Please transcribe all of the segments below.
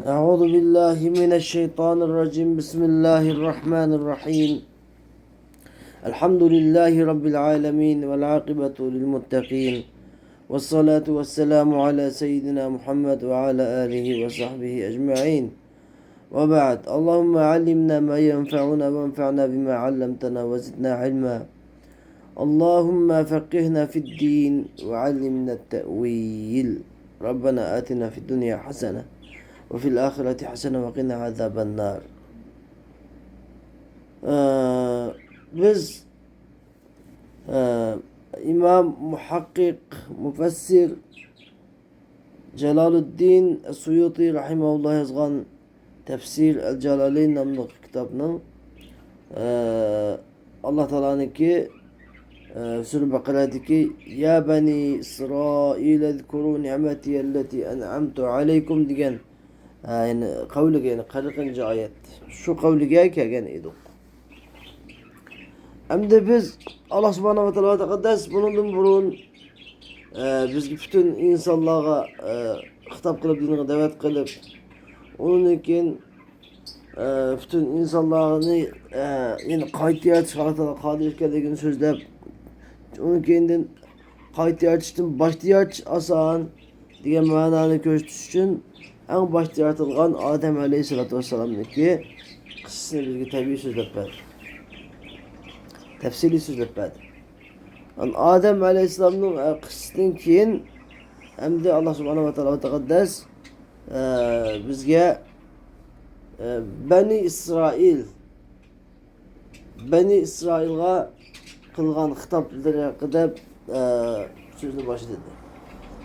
أعوذ بالله من الشيطان الرجيم. بسم الله الرحمن الرحيم. الحمد لله رب العالمين والعاقبة للمتقين، والصلاة والسلام على سيدنا محمد وعلى آله وصحبه أجمعين، وبعد. اللهم علمنا ما ينفعنا وانفعنا بما علمتنا وزدنا علما. اللهم فقهنا في الدين وعلمنا التأويل. ربنا آتنا في الدنيا حسنة وفي الآخرة حسنة وقنا عذاب النار. Biz İmam Muhakkik Müfessir Celaluddin Suyuti Rahimahullah yazgan Tefsir El-Celaleyn namlı kitabının Allah Teala'nınki Sure Bakara'daki Ya Beni İsrail ezkuru ni'meti elleti en'amtu aleykum diyen yani kavli yani 40. ayet. Şu kavli gelken idik. Hem de biz Allah subhanahu ve teala takaddes bunun burun biz bütün insanlara hitap kılıp dinine davet kılıp onun için bütün insanlarını yani kayıtlıya çıkartarak kadir kellerini sözlep onun kendinden kayıtlıya çıktım başlıya asan diye mananı köştüş için en başta yaratılgan Adem Aleyhisselatü Vesselam'daki kıssını bilgi tabi sözlepler. Tefsili sözlepler. Yani Adem Aleyhisselam'ın kıssının keyin hem de Allah Subhanahu ve Teala ve Tekaddes bizge Beni İsrail'ga kılgan hitaplara kadar sözünü başladı.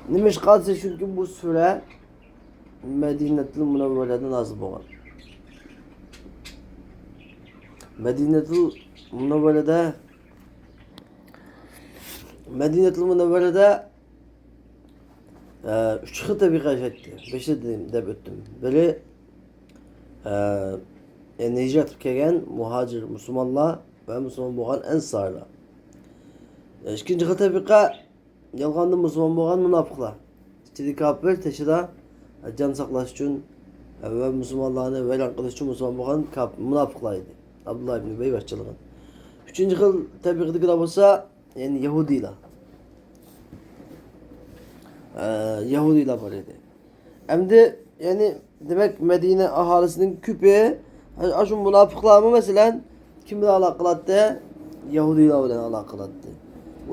Nimiş kalsa çünkü bu süre Medine'til Münevvere'de nazil olgan. Medine'til Münevvere'de 3 xil tabiqa etti. 5 deb öttüm. Biri hicret kelgan muhacir Müslümanlar ve Müslüman bolgan ensarlar. İkinci xil tabiqa yalganda Müslüman bolgan münafıklar. İçinde kafir, teşhida can saklaş için ve Müslümanlarını velan kılış için Müslüman bolgan münafıklar idi. Abdullah ibn Übey başçılığın. Üçüncü xil tabiqadaki bolsa yani Yahudiler. Yahudiler var idi. Hem de yani demek Medine ahalisinin küpe şu münafıklar mı mesela kimle alakalı Yahudiler ile alakalı.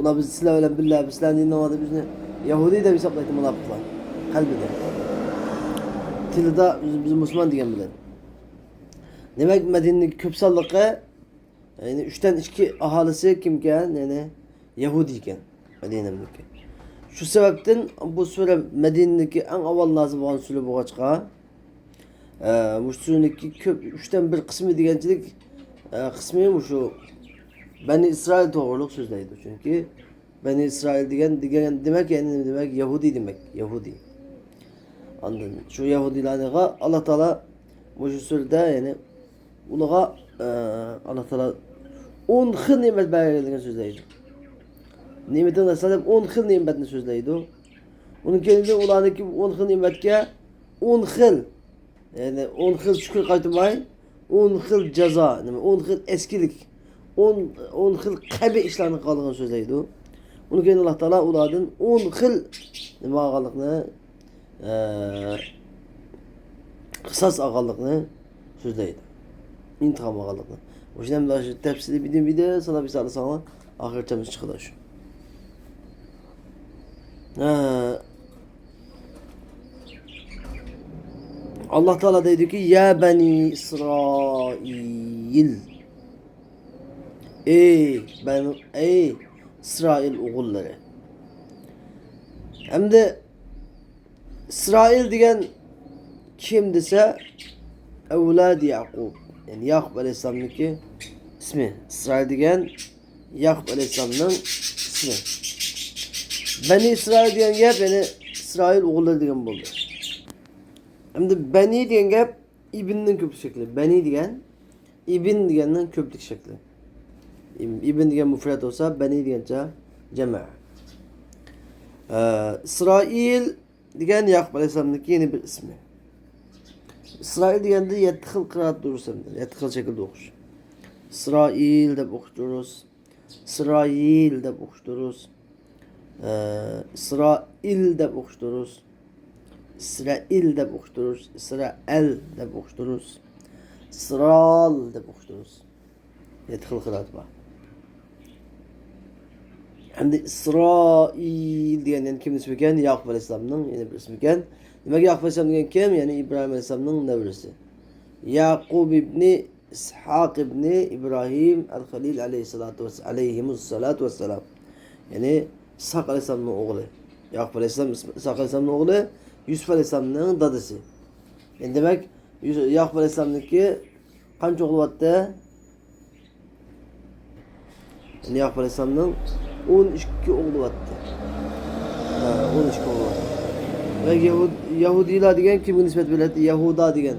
Ona biz silah ile billah bizden dinlemadı biz ne Yahudi de bir saplaydı münafıklar. Kalbide. Tilda biz Müslüman diyen bilen. Demek Medine'nin köpsallığı yani 3'ten 2 ahalisi kimken yani Yahudiyken Medine'deki. Şu sebepten bu sure Medine'deki en avval nazil olan sure bu açığa. Bu sure'deki 3'ten 1 kısmı diyencilik kısmı şu Beni İsrail doğruluk sözdeydi çünkü Beni İsrail diyen demek yani demek Yahudi demek. Yahudi. Anladın. Şu Yahudilerine Allah Teala bu surede yani ulağa Allah Teala 10 xil nimet belirlediğini sözdeydi. Nimetin aslında 10 xil nimetini sözdeydi. Onun kendisi ulağındaki 10 xil nimetke 10 xil yani 10 xil şükür kaytımay 10 xil ceza, 10 xil eskilik 10 xil kabe işlerini kaldığını sözdeydi. Onun kendisi Allah Teala ulağının 10 xil nima ağalıqını kısas ağalıqını sözdeydi. İntikam ağalıqını. O yüzden de tefsiri bir de sana bir sarı sana ahirtemiz çıkıda şu. Allah Teala dedi ki Ya Beni İsrail Ey İsrail oğulları. Hem de İsrail diyen kim dese Evlad-i Yakub. Yani Yakub Aleyhisselam'ın ki ismi. İsrail diyen Yakub Aleyhisselam'ın ismi. Beni İsrail diyen gep yani İsrail oğulları diyen buldu. Hem de Beni diyen gep İbn'nin köprü şekli. Beni diyen İbn diyenin köprülük şekli. İbn diyen müfret olsa Beni diyen cema. İsrail diyen Yakub Aleyhisselam'ın yeni bir ismi. İsrail degende 7 xil qiraat durursan, 7 xil şekilde okuş. İsrail deb okuşturuz. İsrail deb okuşturuz. İsrail deb okuşturuz. İsrail deb okuşturuz. İsrail deb okuşturuz. İsral deb okuşturuz. 7 xil qiraat var. Hem de İsrail diyen yani kim ismi iken? Yakup Aleyhisselam'ın yeni bir ismi iken. Demek ki Yakup Aleyhisselam diyen kim? Yani İbrahim Aleyhisselam'ın nevresi. Yakub ibni İshak ibni İbrahim el-Halil aleyhimussalatu vesselam. Yani İshak Aleyhisselam'ın oğlu. Yakup Aleyhisselam İshak Aleyhisselam'ın oğlu. Yusuf Aleyhisselam'ın dadısı. Yani demek Yakup Aleyhisselam'daki kaç oğlu vardı? Yani Yakup Aleyhisselam'ın 12 oğlu vardı. 12 oğlu vardı. Ve Yahudiler diyen kim nispet belirtti? Yahuda diyen.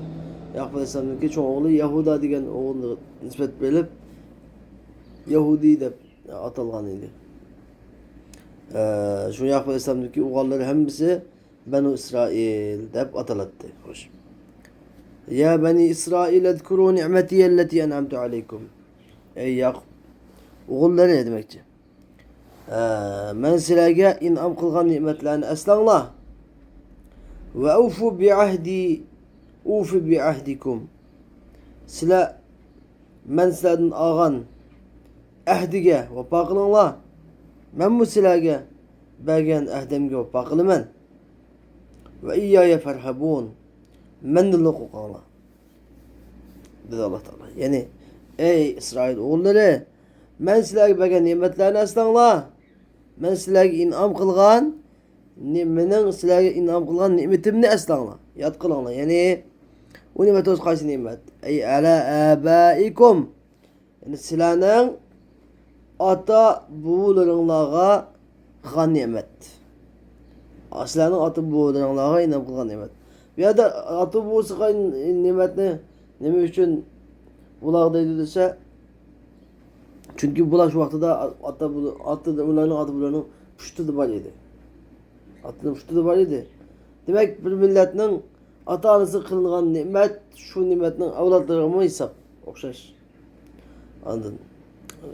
Yakup Aleyhisselam'daki çoğu oğlu Yahuda diyen oğluna nispet belirtip Yahudi de atılgan idi. Şu Yakup Aleyhisselam'daki oğulları hemisi Benu İsrail deb atalattı. Hoş. Ya Beni İsrail edkuru ni'metiye elleti en'amtu aleykum. Ey Yakup. Oğulları ne demekçi? Men silerge in'am kılgan nimetlerini eslanla. Ve ufu bi ahdikum. Sila men silerden ağan ahdige ve pakılınla. Men bu silerge bergen ahdemge ve pakılı men. Ve iyyâye ferhabûn. Men de lokukağla. Dedi Allah Teala. Yani ey İsrail oğulları, men silerge bergen nimetlerini eslanla. Men silerge in'am kılgan mening sizlarga in'om qilgan ne'matimni eslanglar, yod qilinglar. Ya'ni u ne'mat o'zi qaysi ne'mat? Ay ala abaikum. Yani sizlarning ota buvularinglarga qilgan ne'mat. Sizlarning ota buvularinglarga in'om qilgan ne'mat. Bu yerda ota buvisi qilgan ne'matni nima uchun bular deydi desa, chunki bular shu vaqtida ularning ota buvularining pushtida bor edi. Atının uçtuğu var idi. Demek bir milletinin ata anası kılıngan nimet, şu nimetinin avlatları mı hesap? Okşaş. Anladın?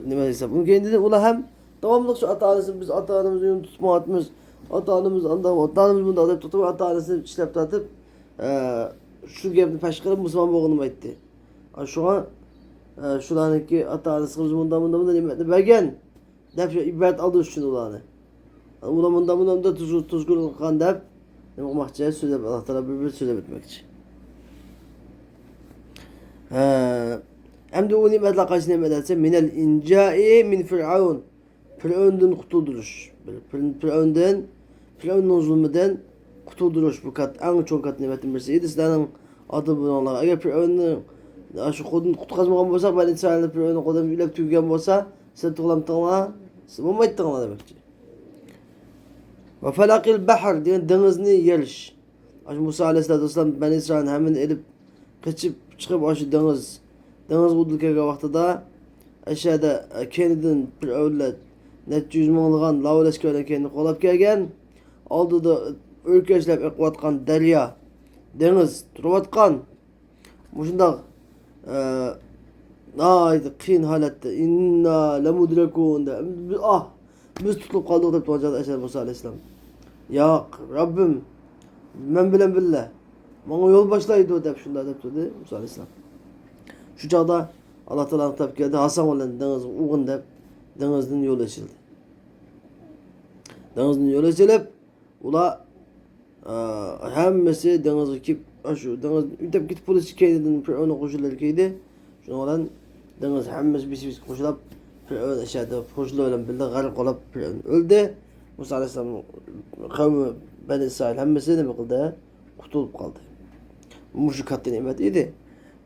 Nimet hesap. Bunun kendine ula hem devamlı şu ata anası, biz ata anamızı yön tutma atmış. Ata anamız ata anamız bunu da atıp tutup ata anasını işlep atıp şu gebni peşkırıp Müslüman boğunuma etti. Şu an şulanınki ata anası kılıcı bundan nimetini bergen. Dep ibadet aldığı için ulanı. Ulamından da tuzgun kan dep ne olmakçı söyle Allah Teala bir söyle bitmekçi. Hem de o nimetle kaç nimet etse minel incai min firavun. Firavun'dan kurtulduruş. Firavun'un zulmünden kurtulduruş bu kat en çok kat nimetin birisiydi. Sizlerin adı bunlar. Eğer Firavun'un şu kodun kutkazmagan bolsa, ben İsrail'de Firavun'un kodunu bilip tüygen bolsa, sen tuğlamtığına, sen bulmayttığına demekçi. Ve felakil bahar diyen denizini yeriş. Musa Aleyhisselam ben İsrail'in hemen elip kaçıp çıkıp aşı deniz kudulkega vaxtıda aşağıda kendiden bir öyle net yüzmanlıgan lavleşköyden kendini kolap gelgen aldı da ülkeşlep ekvatkan derya deniz turuvatkan muşundak kıyın halette inna lemudrekun de biz tutulup kaldık deyip tuvacadı Eşer Musa Aleyhisselam. Ya Rabbim men bilen billah bana yol başlaydı deyip şunda deyip dedi Musa Aleyhisselam. Şu çağda Allah Teala'nın tabi geldi Hasan olan deniz uğun deyip denizin yolu açıldı. Denizin yolu açılıp ula hemmesi denizi kip şu deniz ütep git polis keydin onu koşulları keydi. Şunu olan deniz hemmesi bis koşulup Firavun aşağıda koşulu olan billah garip olup öldü. Musa Aleyhisselam kavmi Beni İsrail hemmesi ne kıldı? Kurtulup kaldı. Muşu katlı nimet idi.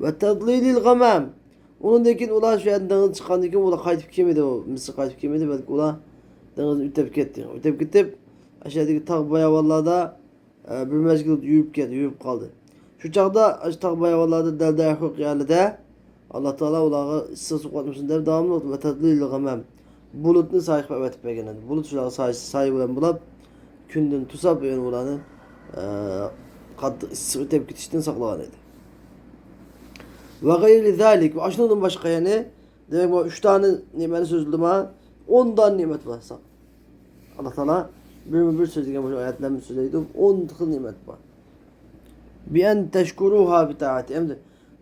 Ve tadlilil gamam. Onun dekin ula şu an deniz çıkandıkken ula kayıp kimiydi o? Mısır kayıp kimiydi? Belki ula deniz ütep gitti. Ütep gidip aşağıdaki tağ bayavallarda bir mezgil yürüyüp kaldı. Şu çağda tağ bayavallarda delde yakık yerlerde Allah Teala ulağı ıssız sokatmışsın der devamlı oldu. Ve tadlilil gamam. Bulutunu sahip etip beğenen. Bulut şurağı sahip olan bulap kündün tusap yani ulanı katı ısı ötep gitişten saklagan idi. Ve gayri zalik. Ve aşınından başka yani. Demek bu 3 tane nimet sözlüğüme 10 tane nimet var. Allah Teala bir söz diye bu ayetlerini söyleydim. 10 tane nimet var. Bi en teşkuruha bi taati. Emdi.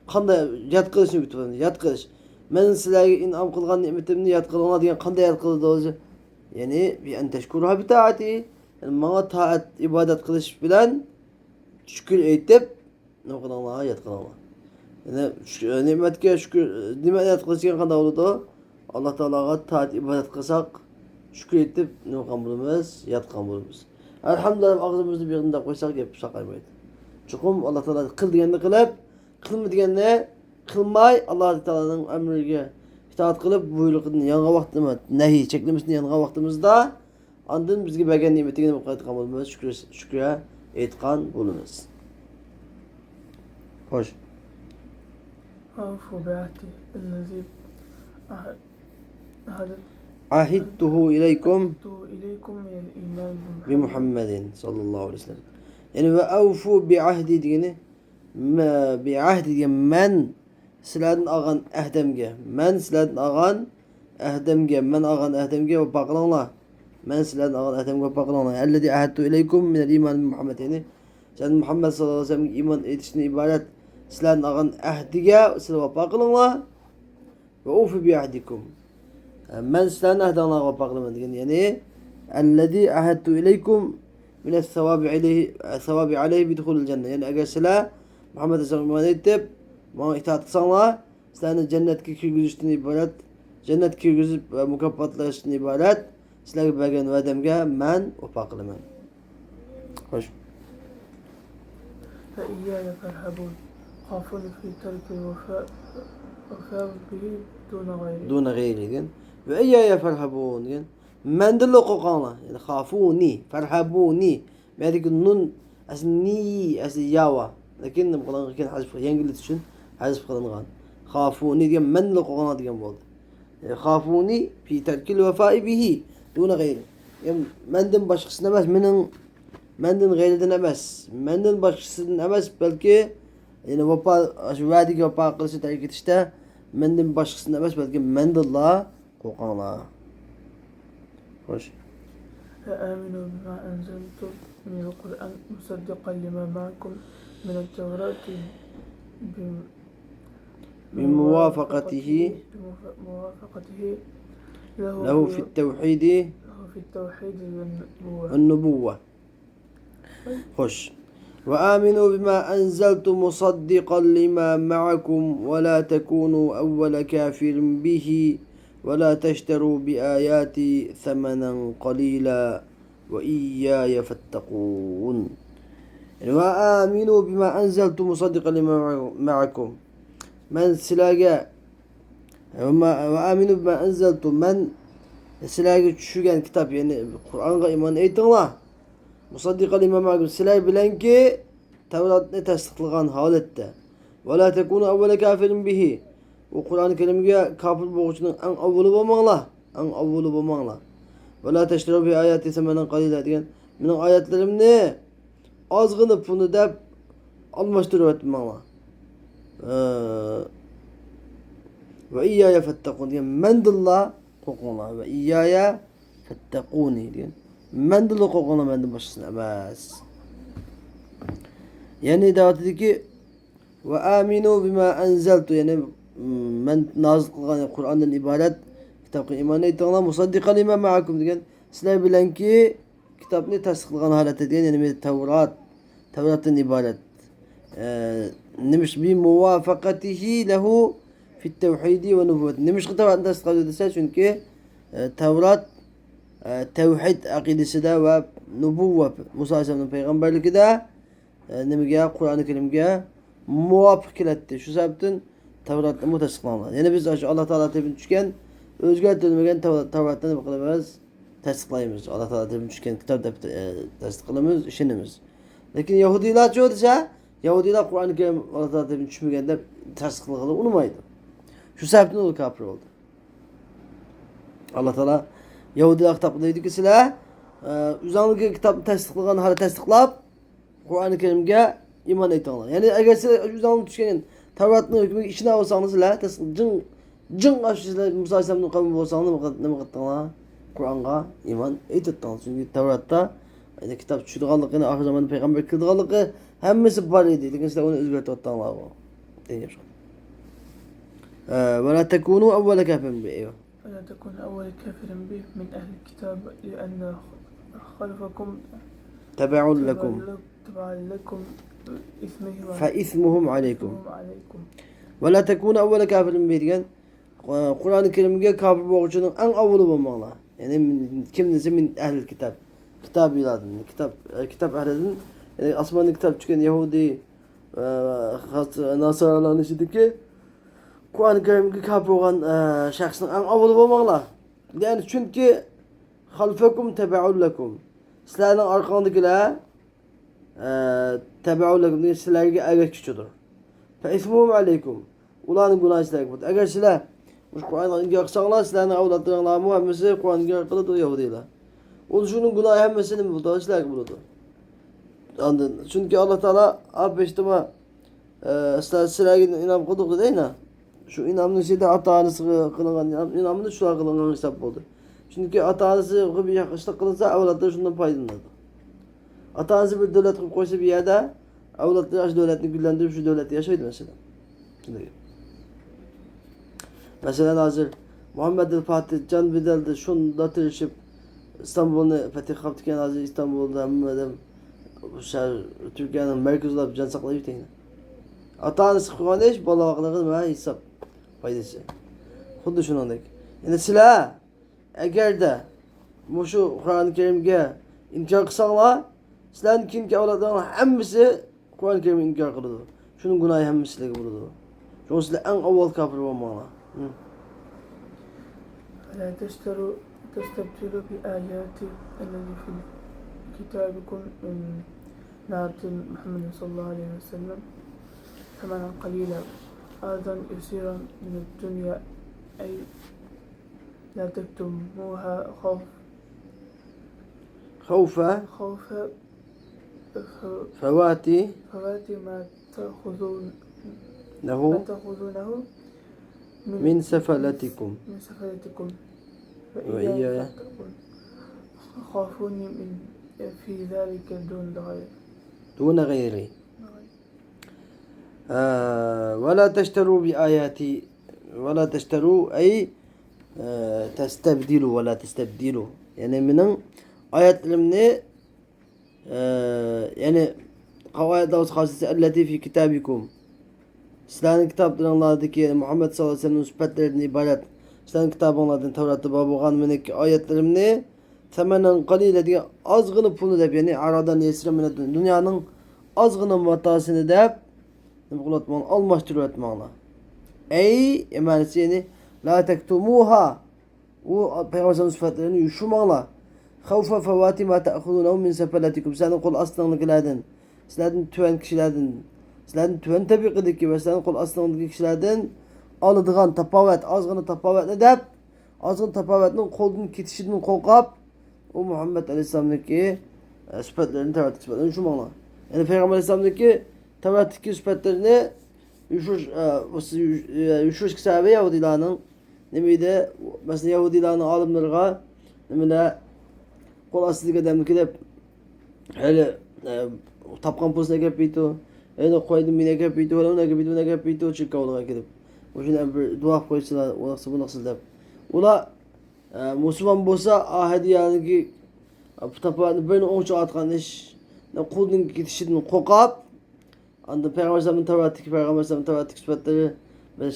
Qanday yat qilishni bitadi. Yat qilish. Men sizlarga in'om qilgan ne'matimni yat qilinglar degan qanday yat qildi o'zi? Ya'ni bi en teşkuruha bi taati. Yani menga taat ibodat qilish bilan shukr aytib, nima qilinglar? Yat qilinglar. Yani ne'matga shukr, ne'mat yat qilish degan qanday bo'ladi? Alloh taologa taat ibodat qilsak, shukr aytib, nima qilgan bo'lamiz? Yatgan bo'lamiz. Alhamdulillah og'zimizni bir yerda qo'ysak gap saqaymaydi. Chuqum Alloh taolo qil deganda qilib, qilma deganda qilmay Alloh taoloning amriga itoat qilib, buyruqni yangi vaqtda nahiy cheklamasini yangi vaqtimizda ondan bizga bergan ne'matiga nima qiladigan bo'lamiz? Shukr aytgan bo'lamiz. Xo'sh. أوفوا بعهدي الذي Ahidtuhu ilaykum عهدت إليكم من الإيمان bi Muhammedin sallallahu aleyhi ve sellem. Yani ve avfu bi ahdi degeni bi ahdi degan men sizlardan olgan ahdimga, men sizlardan olgan ahdimga, men olgan ahdimga vafo qilinglar. Men sizlardan olgan ahdimga vafo qilinglar. Allazi ahadtu ilaykum min al-iman bi Muhammad. Yani sen Muhammed sallallahu aleyhi ve sellem iman etishni iborat sizlardan olgan ahdiga sizlar vafo qilinglar. Ve avfu bi ahdikum. Men sizlardan ahdinglarga vafo qilaman degan. Yani allazi ahadtu ilaykum min es-sevabi aleyhi bi dukhulil cennet. Yani eğer sizlar Muhammed sallallahu aleyhi ve sellem bana itaat kılsanlar, sizlerin cennetke kirgizishten ibaret, cennet kirgizip mukaffatlaştan ibaret, sizlerge bergen va'damga men vafo qilaman. Xo'sh. فإياي فارهبون خافون في ترك الوفاء به Duna gayri degan. Ve eyyaya farhabun degan. Mendil qo'rqinglar. Yani khafuni, farhabuni. Merdeki nun asli asli yava. Lakin nima qilingan ekan hazf yangilik uchun hazf qilingan. Khafuni degan mendil qo'rqinglar degan bo'ldi. Khafuni fi tarkil vafa'i bihi duna gayri. Yani mendan boshqasidan emas, mendan g'ayridan emas. Mendan boshqasidan emas, balki yani vafo shu va'daga vafo qilishni tark etishda mendan boshqasidan emas, balki mendillah qo'rqinglar. Xo'sh. فآمنوا بما أنزلت من القرآن مصدقا لما معكم من التوراة بموافقته له في التوحيد والنبوة. خش. وآمنوا بما أنزلت مصدقا لما معكم ولا تكونوا أول كافر به ولا تشتروا بآياتي ثمنا قليلا وإياي فاتقون. وآمنوا بما أنزلت مصدقا لما معكم من سلاجة وآمنوا بما أنزلت من سلاجة شوغان كتاب يعني القرآن إيمان أيتنا مصدقا لما معكم سلاجة بلانكي توراة تصدقان حالته ولا تكونوا أول كافر به وقرآن الكريم'e kafir boğuşunun en avvulu bulmanlar. En avvulu bulmanlar. Ve la teşteru bi ayati semenen qalila degan. Benim ayetlerimni azgını punu deb almashtırıp etmanlar. Ve iyyaya fettakun degan. Mendillah qo'rqinglar. Ve iyyaya fettakuni degan. Mendillah qo'rqinglar, mendan boshqasini emas. Yani da'vatidagi ve aminu bima anzaltu yani men nazil qilgan Qur'ondan iborat kitobga iymon aytinglar musaddiqan lima ma'akum degan. Sizlar bilanki kitobni tasdiqlagan holatda degan, ya'ni Tavratdan iborat. Nimish bi muvafaqatihi lahu fi at-tauhid va nubuwwat. Nimish Tavratni tasdiqladi desa, chunki Tavrat tavhid aqidasida va nubuwwat Musa alayhisolamning payg'ambarligida nimaga Qur'oni Karimga muvofiq keladi. Shu sababdan Tavratda tasdiqlangan. Yani biz Allah Teala tarafından düşken o'zgartirilmagan Tavratdan nima qilamiz? Tasdiqlaymiz. Allah Teala tarafından düşken kitobda tasdiqlaymiz, ishonamiz. Lekin Yahudiylar chu desa, Yahudiylar Qur'oni Karim Allah Teala tarafından tushmaganda tasdiqlagani unmaydi. Shu sababdan u kafir bo'ldi. Allah Teala Yahudiylar kitobda deydi ki sizlar o'zingizga kitobni tasdiqlagan holda tasdiqlab Qur'oni Karimga iymon aytinglar. Yani agar sizlar o'zingizga tushgan Tevrat'ın hükmü içine olsanız la cın karşısıyla Musa Aleyhisselam'ın kavmi olsanız ne mi kıttınlar? Kur'an'a iman ettirdiniz. Çünkü Tevrat'ta yani kitap düşürganlığı, ahir zamanı peygamber kıldıganlığı hemmesi var idi. Lekin sizler onu özgürtüyorlar o. Deyir. Ve la tekunu evvele kafirin bi. Eyvah. ولا تكن أول كافر به من أهل الكتاب لأن خلفكم Tebe'un lekum. تبعا لكم إثمهم Fe ismuhum aleykum. عليكم. Ve la tekunu evvele kafirin bi diyen Kur'an-ı Kerim'e kafir boğucunun en avulu bulmalı. Yani kimdesi min ehl kitap. Kitap iladın. Kitap ehlinin yani asmanlı kitap çıkan Yahudi Nasaraların içindeki Kur'an-ı Kerim'e kafir olan şahsın en avulu bulmalı. Yani çünkü halfekum tebe'un lekum. Sizlerin arkandakiler tebe'un lekum diye sizlerge erek küçüdür. Fe ismuhum aleykum. Ulanın günahı sizlerge budur. Eğer sizler Kur'an'ı yaksanlar sizlerin avlatlarına muhammesi Kur'an'ı kılıdır Yahudiler. O şunun günahı hemmesini mi buldu? Sizlerge buldu. Anladın? Çünkü Allah Teala abbeştime sizlerge inam kıldık değil mi? Şu inamın şeyde ata-anası kılınan inamını şuna kılınan hesap oldu. Çünkü ata-anası bir yakışıklı kılınsa avlatları şundan faydalanırdı. Ata-anası bir devlet kılıp koysa bir yerde avlatları aç devletini güllendirip şu devleti yaşaydı mesela. Şimdi. Mesela hazır Muhammed el-Fatih can bedeldi şunda tırışıp İstanbul'u fetih kaptıkken hazır İstanbul'da Türkiye'nin merkezi olarak can saklayıp değil. Ata-anası kılgan iş bala vakıda kılmaya hesap faydası. Xuddi shuningdek. Endi sizlar agarda mushu Qur'oni Karimga inkor qilsanglar, sizlarning keyingi avlodlarning hammasi Qur'oni Karimni inkor qiladi. Shuning gunohi hammasiga bo'ladi. Shuning sizlar eng avval kofir bo'lmanglar. فلا تستبدلوا بآيات الذي في كتابكم من نعت محمد صلى الله عليه وسلم ثمنا قليلا أرضا يسيرا من الدنيا أي لا تكتموها خوف فوات ما تأخذونه من سفلتكم وإياي خافوني من في ذلك دون غيري ولا تشتروا بآياتي ولا تشتروا أي تستبدلوا ولا تستبدلوا يعني من آياتlerimni yani kavayet davası التي في كتابكم sizlerin kitaplarınlardaki yani Muhammed sallallahu aleyhi ve sellem'in sıfatlarından ibaret sizlerin kitabınlardan Tevrat'ta babağın meneki ayetlerimni temenen kalile diye azgını pulunu deyip yani aradan yesire dünyanın azgını matasını deyip Bulatman almashtırıyor etmağına. Ey emanesi yani la tektumuha o peygamberin sıfatlarını yuşumağına. Havfa fevati ma ta'khudunahu min sefalatikum. Senin kul aslanlıklardan, sizlerden tüven kişilerden, sizlerden tüven tabiqideki ve senin kul aslanlıklı kişilerden alıdığan tapavet, azgını tapavet ne deyip azgın tapavetinin kolunun ketişinin kolkap o Muhammed Aleyhisselam'daki sıfatlarını Tevrat sıfatlarını yuşumağına. Yani Peygamber Aleyhisselam'daki Tevrat'taki sıfatlarını yuşuş kitabı Yahudilerinin nemiydi mesela Yahudilerinin alimlerine nemiydi kol asılık edemlik edip hele tapkan posuna kapıydı hele koydum yine kapıydı ona kapıydı çıkka olarak edip o yüzden bir dua koysalar o nasıl deyip ola Müslüman bolsa ahedi yani ki tapağını böyle onca atkan iş kulun gidişinin kokap anda Peygamberimizin Tevrat'taki sıfatları ve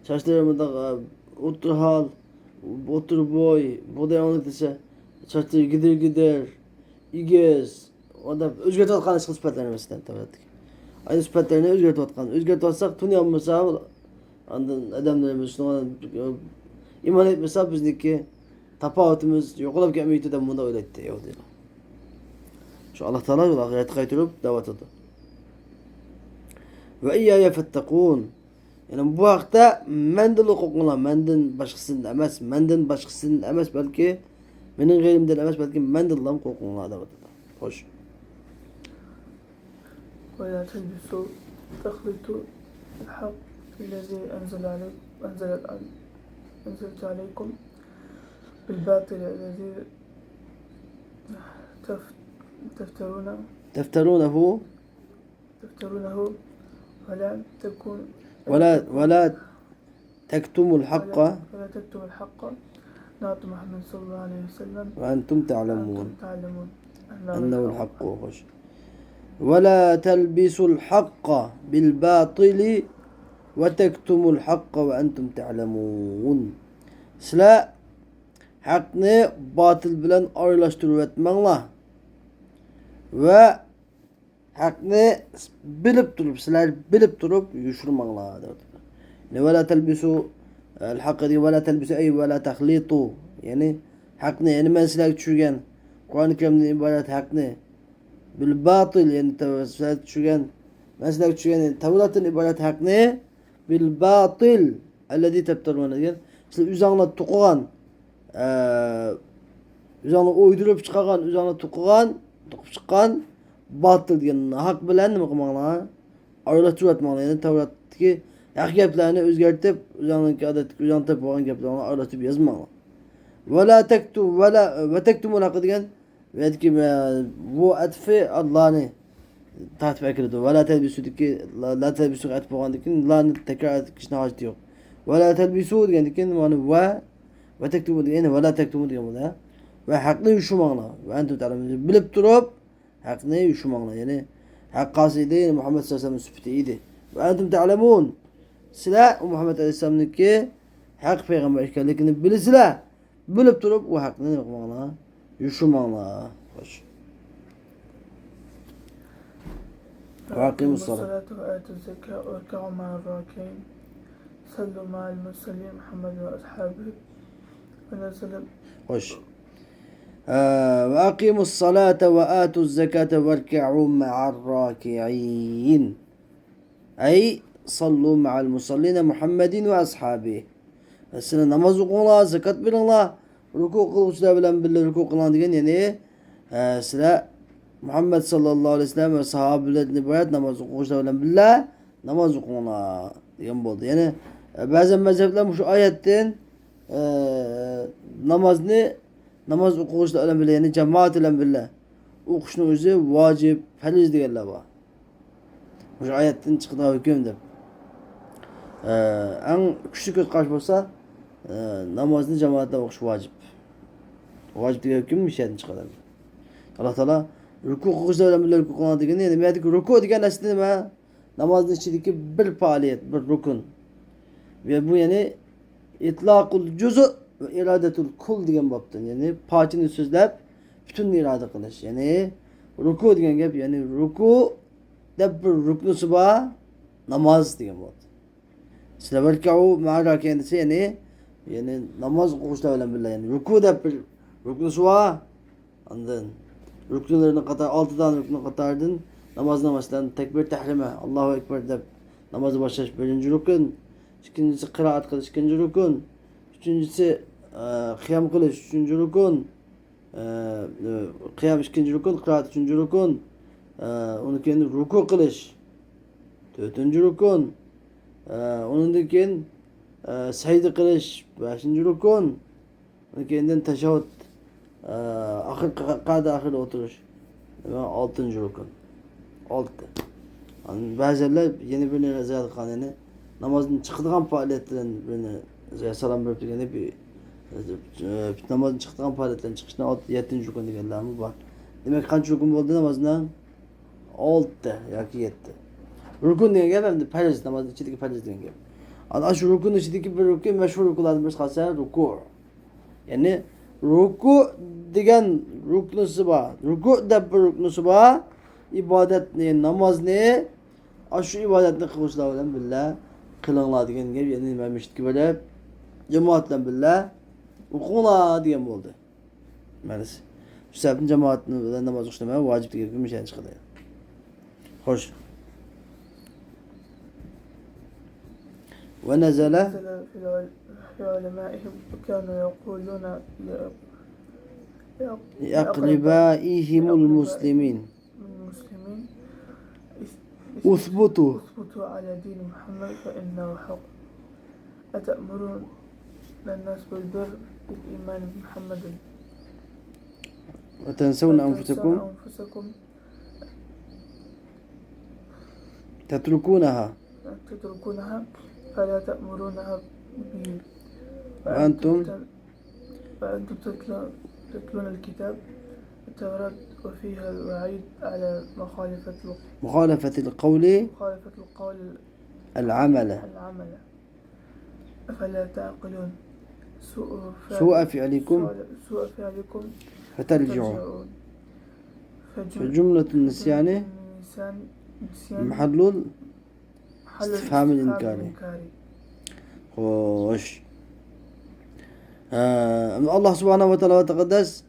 şaşları otur hal, otur boy, bu da yanlık dese şaşları gider, igez, o da özgürtü atkan sıfatlarını mesela Tevrat'taki. Aynı sıfatlarını özgürtü atkan. Özgürtü atsak dünya mesela anda adamlarımız iman etmese bizdeki tapavutumuz yok olup gelmeydi de bunda öyle etti Yahudiler. Şu Allah Teala yolu ahirete kaytırıp davet etti. Ve iyyâye fettekûn. Yani bu hakta mendil hukukuna, mendin başkasının emez belki benim gayrimden emez belki mendillam hukukuna davet etti. Hoş. ولا تلبسوا تخلط الحق الذي أنزلت عليكم بالباطل الذي تفترونه تفترونه ولا تكون ولا تكتموا الحق ولا تكتم الحق. نعت محمد صلى الله عليه وسلم وأنتم تعلمون تعلمون أنه الحق وخش. ولا تلبسوا الحق بالباطل وتكتموا الحق وأنتم تعلمون. Sizler hakkını batıl bilen arılaştırıp etmenler ve hakkını bilip durup yuşurmanlar. Ve la telbisu el-hakkı ve la telbisu ve la tahlitu. Yani hakkını yani men sizler düşürgen Kur'an-ı Kerim'den ibaret hakkını bil batıl yani sizler düşürgen men sizler düşürgen Tevrat'ın ibaret hakkını bil batıl ellezî tebterûne diyen sizler üzerine tukulan üzerine uydurup çıkaran üzerine tukup çıkan batıl diyen hak bilen mi kılmanlar arılaştırıp etmenler yani Tevrat'taki hak geplerini özgertip üzerindeki adet üzerinde olan geplerini arılaştırıp yazmanlar. Ve tektumul hakkı diyen ve ki bu etfi Allah'ını tahtip ekliyor. Ve la telbisu diki la telbisu etfi olan dikin Allah'ını tekrar et kişine hacet yok. Ve la telbisu diyen dikin ve tektumu diyen ve la tektumu diyen bu da ve hakkını yuşumanla ve entum ta'lemun bilip durup hakkını yuşumanla yani hakkasıydı Muhammed sallallahu aleyhi ve sellem sübüteydi. Ve entum ta'lemun sizler Muhammed aleyhisselam'daki hak peygamber işgallikini bilisizler. Bilip durup o hakkını yapmanlar, yuşumanlar. Hoş. وأقيموا الصلاة وآتوا الزكاة واركعوا مع الراكعين صلوا مع المرسلين محمد وأصحابه ونزل. Hoş. وأقيموا الصلاة وآتوا الزكاة واركعوا مع الراكعين أي صلوا مع المصلين محمد وأصحابه. Mesela namaz okuğunla, zekat verenla, ruku kılışlar bilen birle ruku kılan diyen yani sıra Muhammed sallallahu aleyhi ve sellem ve sahabelerine bayat namaz okuğuşlar bilen birle namaz okuğunla diyen oldu. Yani bazen mezhepler şu ayetten namaz okuğuşlar bilen birle yani cemaat ile birle okuşun özü vacip, feliz diyorlar bu. Şu ayetten çıktığı hükümdür. En küçük göz karşı olsa namazını cemaatle okuş vacip. Vacip diye hüküm bir şeyden çıkarır. Allah Teala ruku kılışlarla birlikte ruku kılan diye ne demek? Ruku diye aslında ne? Namazın içindeki bir faaliyet, bir rukun. Ve bu yani itlaqul cüz'ü ve iradetul kul diyen baptın. Yani parçanı sözlep bütün irade kılış. Yani ruku diyen gep yani ruku da bir ruknusu var namaz diyen baptın. Silverkau ma'ara kendisi yani namaz okuşla öyle billah yani ruku da bir ruknusu var anladın ruknularını katar 6 tane ruknu katardın namazına başladın tekbir tehrime Allahu Ekber de namazı başlaş birinci rukun ikincisi kıraat kılış ikinci rukun üçüncüsü kıyam kılış üçüncü rukun kıyam ikinci rukun kıraat üçüncü rukun onu kendi ruku kılış dördüncü rukun onun kendi secde kılış 5. rukun kendinden teşehhüd ahir oturuş 6. rukun 6. Yani bazıları yeni birine rezalet kanını namazın çıktığı faaliyetlerin birine salam verip yani bir namazın çıktığı faaliyetlerin çıkışına 7. rukun diyorlar mı var. Demek kaç rukun oldu namazından 6 ya ki 7. Rukun diye gelmedi farz namazın içindeki farz diye gel. Ana şu rukun içindeki bir rukun meşhur rukulardan birisi kalsa ruku. Yani ruku diyen ruknusu var. Ruku da bir ruknusu var. İbadet ne, namaz ne? Aşı ibadet ne kılışlar bilen billah. Kılınlar diyen gibi yani memişt gibi böyle cemaatle billah. Rukuna diyen oldu. Maalesef. Şu sebebin cemaatle namaz kılmaya vacip diye bir şey çıkıyor. Hoş. ونزل في علمائهم وكانوا يقولون لأقربائهم المسلمين اثبتوا على دين محمد فإنه حق أتأمرون الناس بالبر بالإيمان بمحمد وتنسون أنفسكم تتركونها فلا تأمرونها به وأنتم وأنتم تتلون الكتاب التوراة وفيها الوعيد على مخالفة القول العمل أفلا تعقلون سوء فعلكم فترجعوا فجملة النسيان محل استفهام الإنكاري خوش Allah subhanahu ve teala tekaddes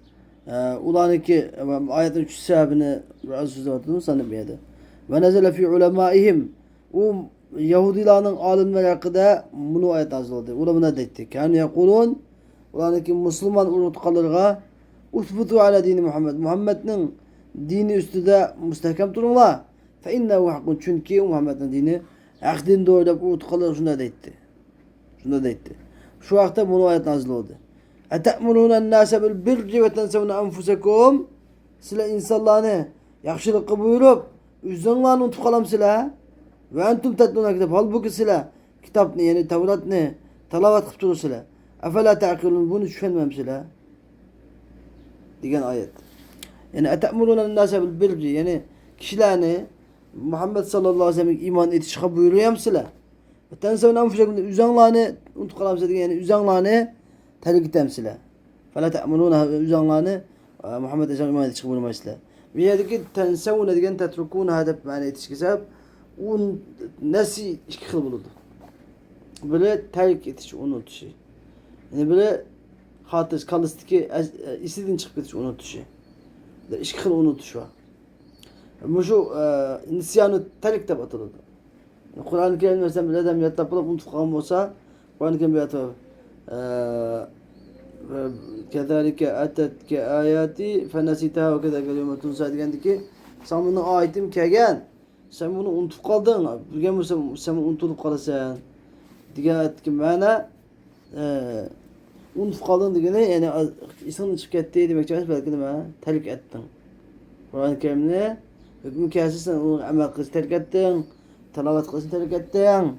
ulaniki ayetin şu sebebini biraz sözü sanıp yedi. Ve nezele fi ulemaihim o Yahudilerin alimleri hakkında bunu ayet nazil oldu. Ulamına detti. Yani yakulun ulaniki Müslüman ulutkalırga usbutu ala dini Muhammed. Muhammed'in dini üstüde müstehkem durunlar. Fe innehu hakkun çünkü Muhammed'in dini akdin doğru ulutkalır şunda detti. Şu vakte bunu ayet nazil oldu. Ete'murûnen nâse bil birri ve tensevne enfusekum. Sile insanlarını yakşılıkı buyurup üzerlerine unutup kalam sile. Ve entum tetlûne kitap. Halbuki sile kitap ne yani Tevrat ne? Talavat kıp durur sile. Efela ta'kilûn bunu düşünmem sile. Diyen ayet. Yani ete'murûnen nâse bil birri yani kişilerini Muhammed sallallahu aleyhi ve sellem iman etişika buyuruyor sile. Ve tensevne enfusekum üzerlerine unutup kalam sile yani üzerlerine terk temsile. Fela te'mununa üzerlerine Muhammed Aleyhisselam iman etişik bulunmasıyla. Bir yerdeki tensevune diyen tetrukuna hedef mani etişik sebep un nesi iki kıl bulundu. Böyle terk etişi unutuşu. Yani böyle hatır kalıstı ki istediğin çıkıp etişi unutuşu. İki kıl unutuşu var. Bu şu nisyanı terk de batıldı. Kur'an-ı Kerim mesela bir adam yatlapılıp unutup kalma olsa Kur'an-ı Kerim bir atı كذلك أتتك آياتي فنسيتها وكذا اليوم تنسى degendi ki sen bunu ayetim kegen sen bunu unutup kaldın bilgen sen unutulup kalasan digen ayet ki mana unutup kaldın degene yani insanın çıkıp ettiği demek ki belki de mana terk ettin Kur'an-ı Kerim'de hükmü kâsi sen onu amel kız terk ettin talavat kız terk ettin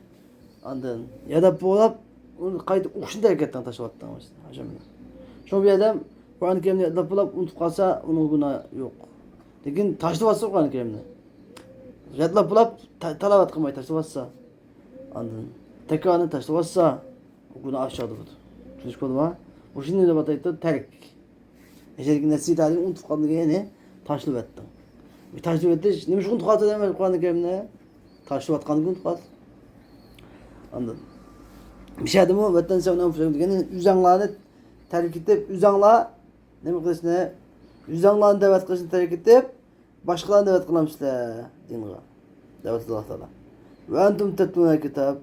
andın ya da bu olap onu kayıt okşun terk ettin taşıvattın hocam. Şu bir adam Kur'an-ı Kerim'de yapılıp unutup kalsa onun günahı yok. Lakin taşlı varsa Kur'an-ı Kerim'de. Yapılıp talavat kılmayı taşlı varsa anladın. Tekrarını taşlı varsa o günah aşağıda budur. Çünkü koduma bu şimdi de bataydı terk. Eşeğdeki nesli talim unutup kaldı yani taşlı ettin. Bir taşlı etti. Neymiş unutup kaldı demez Kur'an-ı Kerim'de. Taşlı vatkanı unutup kaldı. Anladın. Bir şey adı mı? Vetten sevinen fırçaklık. Yani üzerlerine terk edip, üzerler ne mi kılışına? Üzerlerini davet kılışını terk edip, başkalarını davet kılamışlar. Dinle. Davet Allah Teala. Ve entum tetlûne kitap.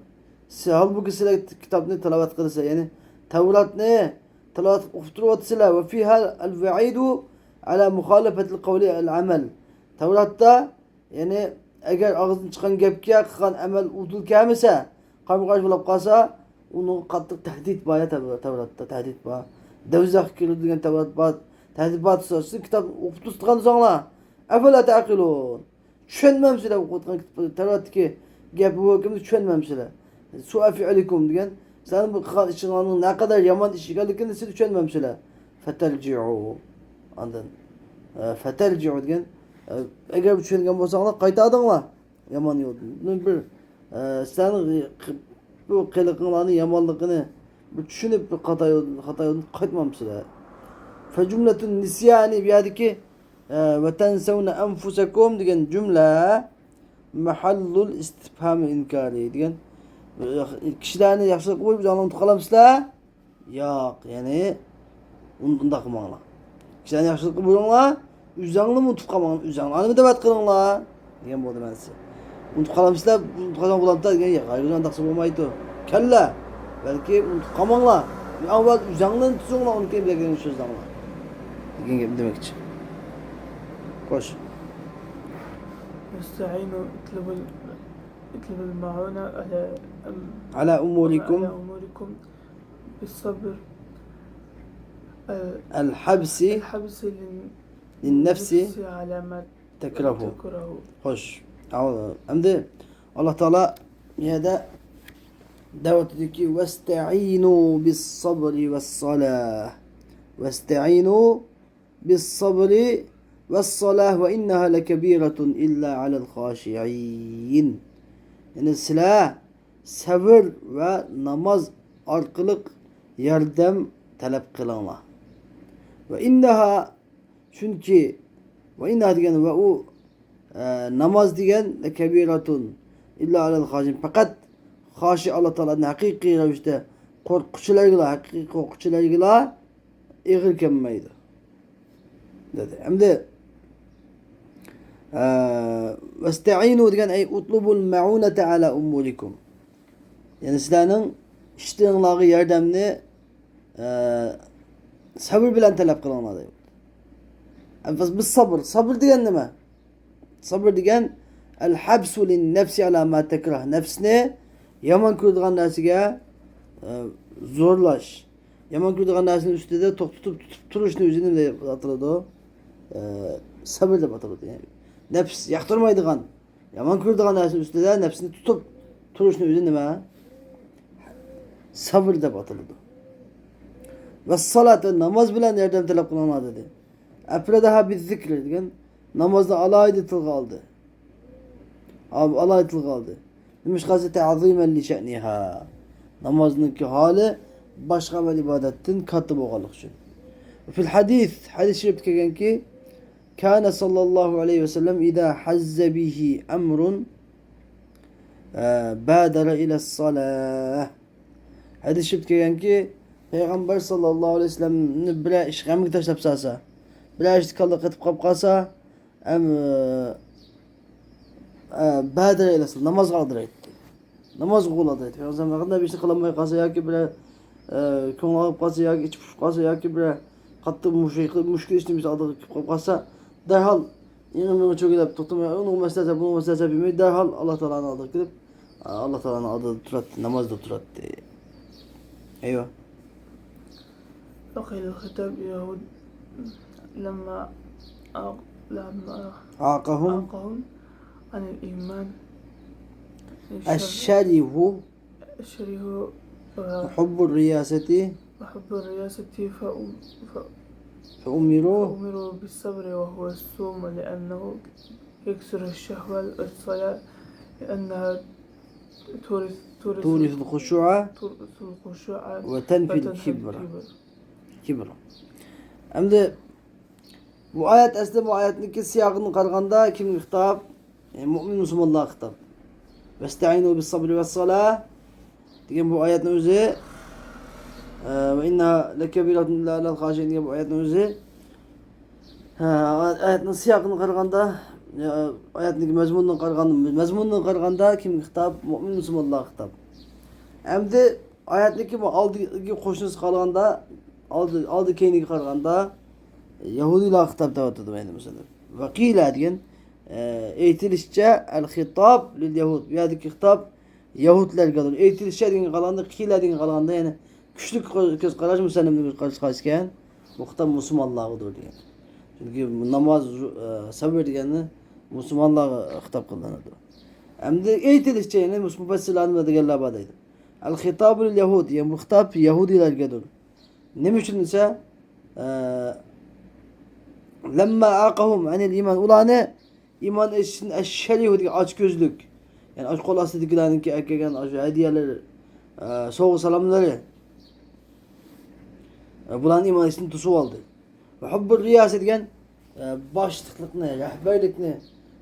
Halbuki size kitabını talavat kılırsa yani Tevrat ne? Talavat okturuvat sile ve fiha el-ve'idu ala muhalefetil kavli el-amel. Tevrat'ta yani eğer ağzın çıkan gepkiye kıkan amel udul kâmise kavmi karşı bulup kalsa onun katlık tehdit baya Tevrat'ta tehdit baya. Devzak kilo diyen Tevrat baya tehdit baya tutarsa kitap okutup tutan sonra efela ta'kilun. Düşünmem sile okutukan Tevrat'taki gep bu hükümde düşünmem sile. Su'a fi'alikum diyen senin bu kıkan işinlerinin ne kadar yaman işi geldiklerini size düşünmem sile. Feterci'u andın. Feterci'u diyen eğer bu düşüngen olsanlar kaytadınlar yaman yolun. Bir senin bu kılıklarını yamanlıkını düşünüp bir hata yolunu kaytmamışlar. Fe cümletün nisyani bir yerdeki ve tensevne enfusekum diyen cümle mahallul istifham inkari diyen kişilerini yaşlı koyup canlı unutkalamızlar yok yani unda kılmanlar. Kişilerini yaşlı koyuyorlar üzerine mi unutkamanlar üzerine mi davet kılınlar diyen bu oldu ben size. Unutkalamızlar unutkalan bulantılar diyen ya gayrıdan taksim olmaydı. Kelle belki unutkamanlar ama üzerine tutuyorlar onu kim bileklerini sözlerler diyen gibi demek için. Koş. Esta'inu اطلبوا المعونة على ala umurikum على أموركم بالصبر el habsi الحبس linnefsi للنفس على ما tekrahu. تكره. Hoş. Hem Allah Teala yine de davet ediyor ki vesta'inu bis sabri ves salah. Vesta'inu bis sabri ves salah ve innaha lekebiratun illa alel haşi'in. Yani silah, sabır ve namaz arkalık yardım talep kılama. Ve innaha çünkü ve innaha diyen ve o namaz diyen kebiratun illa alel haşin. Fakat haşi Allah Teala'nın hakiki revişte korkuçularıyla, hakiki korkuçularıyla ağır kemmeydi. Dedi. Hem de vesta'inu diyen ey utlubul me'unete ala umurikum. Yani sizlerin iştiğinleri yardımını sabır bilen talep kılınmadı. Biz sabır. Sabır diyen ne mi? Sabır diyen el habsu lin nefsi ala ma tekrah. Nefsine yaman kurduğun nefsine zorlaş. Yaman kurduğun nefsinin üstünde de tutup turuşunu üzerine de hatırladı o. Sabır da hatırladı yani. Nefs yaktırmaydığın. Yaman kurduğun nefsinin üstünde de nefsini tutup turuşunu üzerine mi? Sabır da hatırladı. Ve salat namaz bilen yerden talep kılınma dedi. Epre daha bir zikir diyen namazda alaydı kaldı. Abi alaydı kaldı. Demiş gazete ta'zimen li şe'niha. Namazınki hali başka bir ibadetin katı boğalık için. Fil hadis şerif kegen ki kana sallallahu aleyhi ve sellem idâ hazze bihi emrun bâdere ile salah. Hadis şerif kegen ki Peygamber sallallahu aleyhi ve sellem'ni bir iş gamik taşlap sasa. Bir iş kallık etip kapkasa bâdere ile salah. Namaz kaldır etti. Namaz kuladı etti. O zaman bir şey kılamayı kasa ya ki bir konu alıp kasa ya ki içip kasa ya ki bir katı müşkil işlemiş adı kasa derhal inanmıyor çok gidip tutmaya onu meselesi bunu meselesi bilmeyi derhal Allah Teala'nın adı gidip Allah Teala'nın adı turattı namazda turattı. Eyvah. بقي الخطاب يهود لما عاقهم عاقهم عن الإيمان الشره الشره حب الرياسة وحب الرياسة فأمروا فأمروا بالصبر وهو الصوم لأنه يكسر الشهوة والصلاة لأنها تورث الخشوع الخشوع وتنفي الكبر. Kibr. Hem de bu ayet aslında bu ayetin siyakını karganda kim hitap? Mümin Müslümanlar hitap. Vesta'inu bis sabri ve salah. Diyen bu ayetin özü ve inna lekebiratun illa alel haşin diyen bu ayetin özü ayetin siyakını karganda ayetin mezmununu karganda kim hitap? Mümin Müslümanlar hitap. Hem de ayetteki bu aldığı koşunuz kalganda aldı kendini karganda Yahudiler hitap dağıtırdı benim mesela. Ve kıyla diyen eğitilişçe el-hittab lil-Yahud. Yadiki hitap Yahudiler kalır. Eğitilişçe diyen kalanda kıyla diyen kalanda yani küçük göz karaj müsellimde karşı karşıken bu hitap Müslümanlarıdır diyen. Çünkü namaz sabır diyenini Müslümanlar hitap kılınırdı. Hem de eğitilişçe yani Müslümanlar da gel abadaydı. El-hittab lil-Yahud yani bu hitap Yahudiler kalır. Ne için ise lemma aqahum anil iman ulanı iman için eşşerihu diye aç gözlük yani aç kolası dikilerin ki erkeken aç hediyeleri soğuk salamları bulan iman için tusu aldı ve hubbur riyaset diyen başlıklık ne rehberlik ne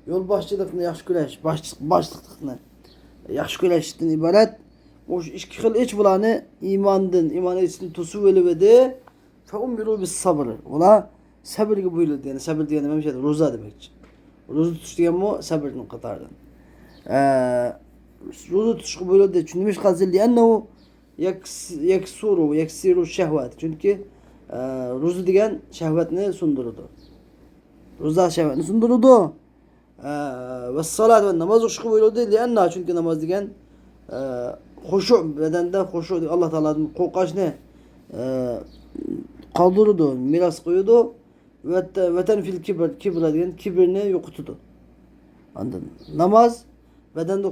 yol başçılık ne yaş güleş başlıklık ne yaş güleşten ibaret o iki xil iç bulanı imandın, iman için tusu velivedi. Feumiru bis sabr. Ola sabır gibi buyurdu yani sabır diye dememiş ya roza demek için. Roza tutuş diyen mu sabırın katardan. Roza tutuş buyurdu çünkü demiş kazil liannehu yaksiru şehvet. Çünkü roza diyen şehvetini sundurdu. Roza şehvetini sundurdu. ve salat ve namaz uşku buyurdu. Lianna çünkü namaz degen huşu bedende huşu Allah Teala'nın korkaç ne kaldırdı, miras koydu ve tenfil kibra degen kibrini yokutudu. Anladın? Namaz bedende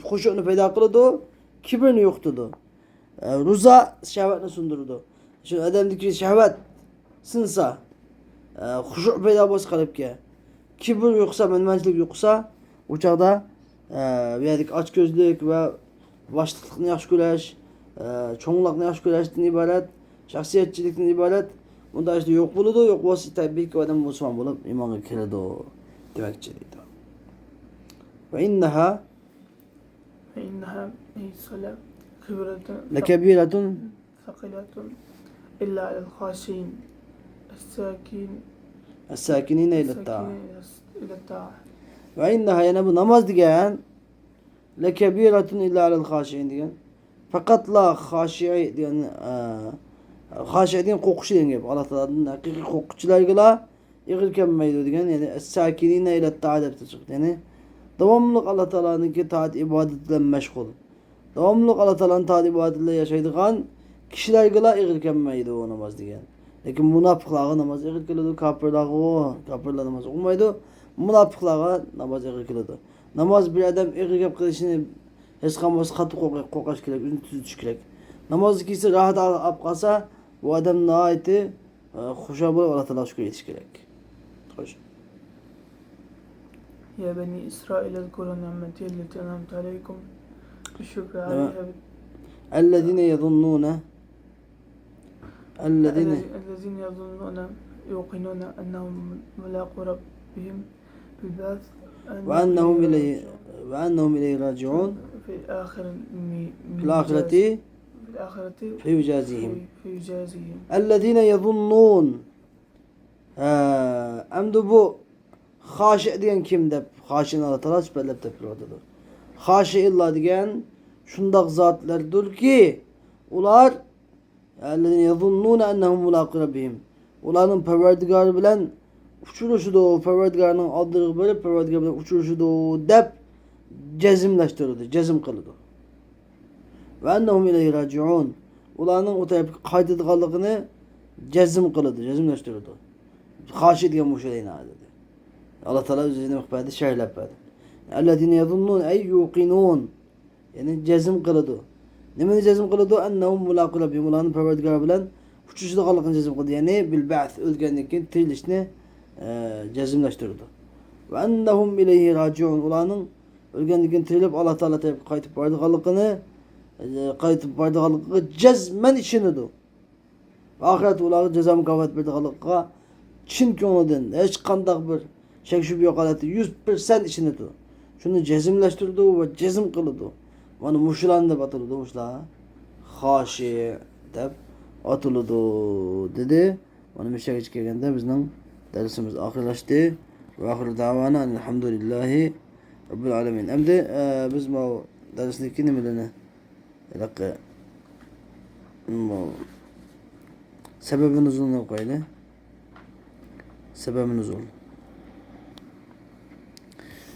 huşunu peyda kıldı, kibrini yokutudu. Ruza şehvetini sundurdu. Şimdi adamdaki şehvet sınsa huşu peyda boz kalıp ki kibir yoksa, menmençilik yoksa uçakda verdik açgözlük ve başlıklıkni yaxşı göreş, çoğunlukni yaxşı göreşten ibaret, şahsiyetçilikten ibaret. Bunda işte yok buludu, yok olsa tabii ki adam Müslüman bulup imana kiredi o demekçiydi. Ve inneha فإنها أي صلاة كبيرة lekebiretun ثقيلة إلا على الخاشعين es-sakinine ile ta'a. الساكنين إلى الطاعة. Ve inneha yani bu namaz diyen lekebiretun illa alel haşi'in diyen. Fakat la haşi'i diyen haşi diyen kokuşu diyen gibi. Allah Teala'nın hakiki kokuşçularıyla yıkılkenmeydi diyen. Yani es-sakinine ile ta'a depte çıktı. Yani devamlılık Allah Teala'nın ki taat ibadetle meşgul. Devamlılık Allah Teala'nın taat ibadetle yaşaydıgan kişilerle yıkılkenmeydi o namaz diyen. Lakin münafıklığa namaz yıkıldı, kafirler namaz olmaydı. Münafıklığa namaz yıkıldı. Namaz bir adam yıkılıp kılışını hiç kalmaz katı kokaş kirek, üzüntüsü düş kirek. Namaz ikisi rahat alıp kalsa bu adam ne aiti hoşa bulup Allah Teala şükür yetiş kirek. Hoş. يا بني إسرائيل اذكروا نعمتي التي أنعمت عليكم بالشكر عليها الذين يظنون الذين يظنون يوقنون أنهم ملاقو ربهم بالبعث وأنهم إليه راجعون في الآخرة في الآخرة فيجازيهم فيجازيهم الذين يظنون أمد bu haşi diyen kim de haşin Allah Teala süperlep tepkiyordadır. Haşi illa diyen şundak zatlardır ki ular اَلَّذِينَ يَظُنُّونَ اَنَّهُمْ مُلَاقُ رَبِّهِمْ Ulanın perverdigarı bilen uçuruşu da o perverdigarının adları böyle perverdigar bilen uçuruşu da o dep cezimleştirildi, cezim kıldı. Ve ennehum ileyhi raciun Ulanın o tarafı kaydıdığalıqını cezim kıldı, cezimleştirildi. Haşi diyen bu şeyin dedi. Allah Teala üzerine mükbedi, şerhlep verdi. اَلَّذِينَ يَظُنُّونَ اَيْ يُوقِنُونَ Yani cezim kıldı. Nemeni cezim kıldı? Ennehum mulaqu rabbihim. Ulanın perverdigarı bilen uçuşuda kalıqını cezim kıldı. Yani bil ba'th ölgenlikin tirilişini cezimleştirdi. Ve ennehum ileyhi raciun. Ulanın ölgenlikin tirilip Allah Teala tepki kaytıp bardıqalıqını cezmen içinidir. Ahiret ulağı ceza mükafat bardıqalıqa çin könüden hiç kandak bir şek şüphe yok aleti 100% içinidir. Şunu cezimleştirdi ve cezim kıldı. Onu muşulan da atıldı muşla. Haşi deb atıldı dedi. Onu müşek içkegende bizden dersimiz ahirlaştı. Ve ahir davana elhamdülillahi Rabbil alemin. Hem de biz bu dersindeki nimelerine ilakı sebebin uzunluğu koydu. Sebebin uzunluğu.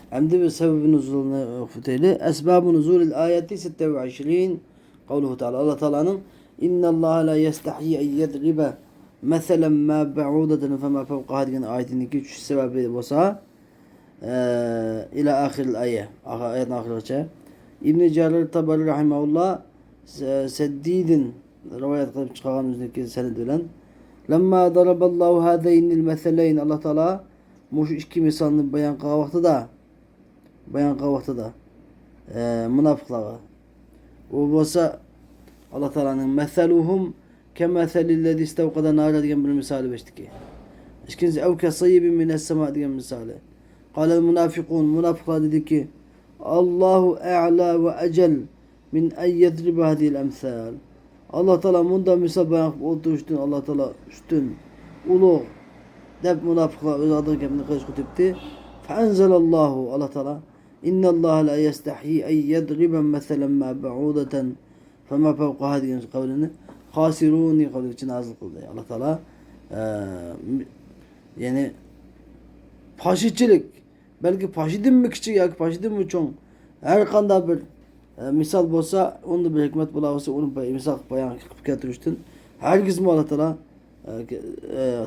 Hem de bir sebebin nuzuluna füteyle. Esbab-ı nuzulil ayeti 26. Kavluhu Teala. Allah Teala'nın İnna Allah la yestahyi en yedribe meselen ma ba'udeten fema fevkaha diyen ayetindeki 3 sebebi olsa ila ahiril ayet. Ayetin ahiril İbn-i Cerir Tabari rahimahullah seddidin rivayet kılıp çıkan üzerindeki sened bilen lemma daraballahu hâzeynil meseleyn Allah Teala bu iki misalını bayan kavakta da münafıklara o olsa Allah Teala'nın meseluhum kemeselillezî istevkada nâra diyen bir misali beştiki. İkincisi ev kesayyibin mine's-semâ diyen misali. Kâlel münafıkûn münafıklar dedi ki Allahu e'lâ ve ecel min en yedribe hadîl emsâl. Allah Teala bunda misal bayan oldu üstün Allah Teala üstün ulu dep münafıklar öz adı kemini kız kutipti. Feenzelallahu Allah Teala İnna Allah la yestahyi en yedribe meselen ma ba'udeten fema fevkaha diyen kavlini hasiruni kavli için nazil kıldı. Allah Teala yani faşistçilik belki paşidin mi küçük ya paşidin mi çoğun. Her kanda bir misal bolsa onda bir hikmet bulawsa onu misal bayan getiriştin. Herkes mi Allah Teala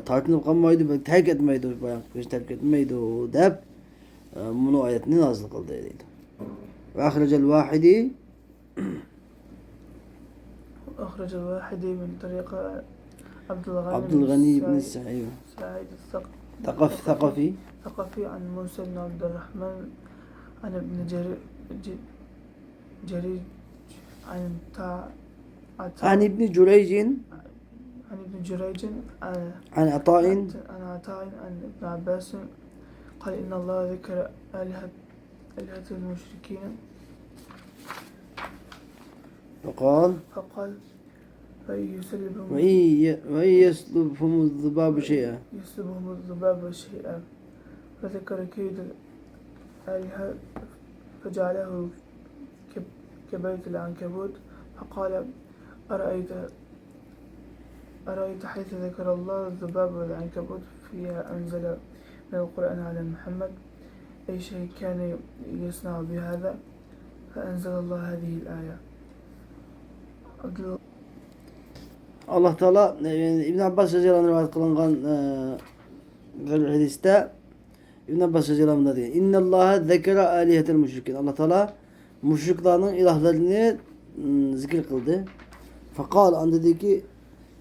tartınıp kalmaydı ve terk etmeydi bayan kız terk etmeydi o dep bunu ayetini nazil kıldı dedi. Ve ahrecel vahidi أخرج الواحدي من طريق Abdülgani ibn Sa'id سعيد Thaqafi ثقفي عن موسى بن عبد الرحمن عن ابن جريج عن عن ابن جريج عن ابن جريج عن عطاء عن عطاء عن ابن عباس قال إن الله ذكر آلهة المشركين فقال فإن يسلبهم وإن يسلبهم الذباب شيئا يسلبهم الذباب شيئا فذكر كيد الآلهة فجعله كبيت العنكبوت فقال أرأيت حيث ذكر الله الذباب والعنكبوت فيها أنزل من القرآن على محمد أي شيء كان يصنع بهذا فأنزل الله هذه الآية. Allah Teala İbn Abbas radıyallahu anh rivayet kılınan hadiste İbn Abbas radıyallahu anh diyor. İnnallaha zekera alihetel müşrikin. Allah Teala müşriklerin ilahlarını zikir kıldı. Fakal an dedi ki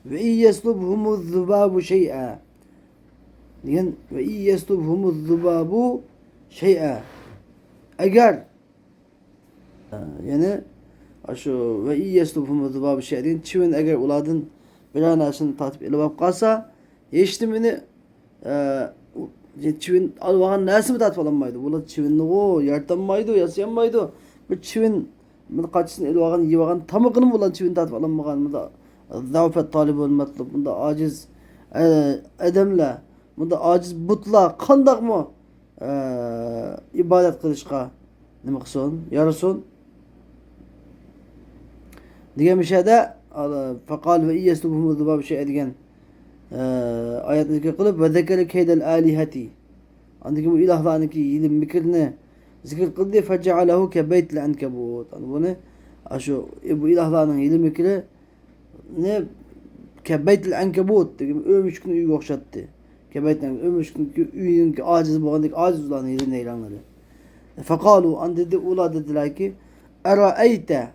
ve iyeslubhumuz zubabu şey'a. Diyen ve iyeslubhumuz zubabu şey'a. Eğer yani şu ve iyeslubhumuz zubabu şey'a diyen çivin eğer uladın bir anasını tatip ilabab kalsa yeştimini çivin alvahan nasıl tatip alanmaydı. Ula çivin o yartanmaydı, yasayanmaydı. Bir çivin kaçsın ilvahan yivahan tamıkını bulan çivin tatip alanmagan. Bunda zavfet talib olmatlıb. Bunda aciz edemle, bunda aciz butla kandak mı ibadet kılışka demek son, yarıson. Diyen bir şeyde fakal ve iyeslubhumu zubab şey edigen ayet-i zikir kılıp ve zekere keydel alihati andaki bu ilahlarındaki ilim mikrini zikir kıldı fecealehu kebeytle enkebut bunu şu bu ilahlarının ilim mikri ne kebeytle enkebut ömüş gün üyü okşattı kebeytle ömüş gün üyünün ki aciz boğandık aciz olan ilim neylanları fekalu an dedi ula dediler ki eraeyte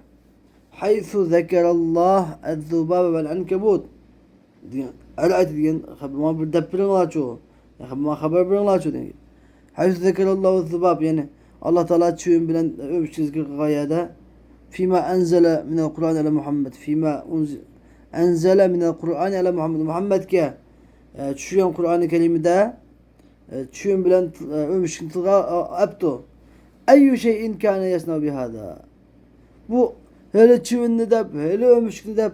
haythu zekerallah el-zubab vel-ankebut diyen eraeyte diyen ma bir depirin laço ma haber birin laço diyen haythu zekerallah el-zubab yani Allah Teala çüğün bilen ömüş çizgi gayada fima enzele minel Kur'an ala Muhammed fima enzele minel Kur'an ala Muhammed Muhammed ke çüğün Kur'an-ı Kerim'de çüğün bilen ömüş çizgi abdo eyyü şeyin kâne yesna bihâda bu hele çüğünlü de hele ömüşlü de